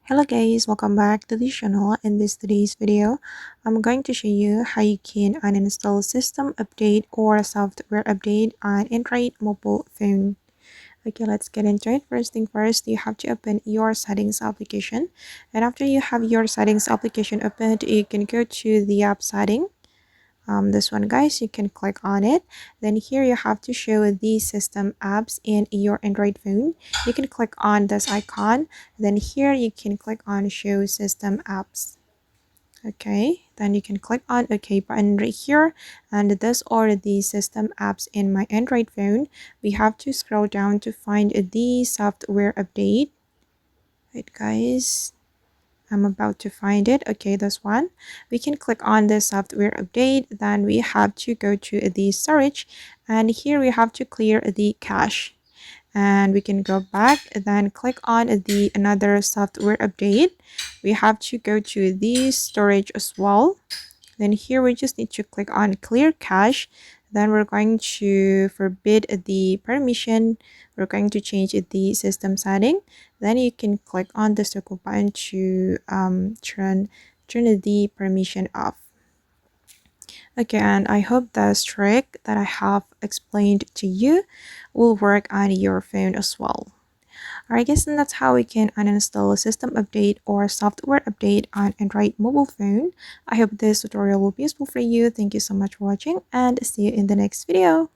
Hello guys, welcome back to the channel. In today's video, I'm going to show you how you can uninstall system update or software update on Android mobile phone. Okay, let's get into it. First thing first, you have to open your settings application. And after you have your settings application opened, you can go to the app setting. This one guys, you can click on it. Then here you have to show the system apps in your Android phone. You can click on this icon. Then here you can click on show system apps. Okay, then you can click on OK button right here, and this are the system apps in my Android phone. We have to scroll down to find the software update. Right guys, I'm about to find it. Okay, this one. We can click on the software update. Then we have to go to the storage, and here we have to clear the cache. And we can go back, then click on the another software update. We have to go to the storage as well. Then here we just need to click on clear cache. Then we're going to forbid the permission. We're going to change the system setting. Then you can click on the circle button to turn the permission off. Okay, and I hope this trick that I have explained to you will work on your phone as well. Alright guys, and that's how we can uninstall a system update or software update on Android mobile phone. I hope this tutorial will be useful for you. Thank you so much for watching and see you in the next video.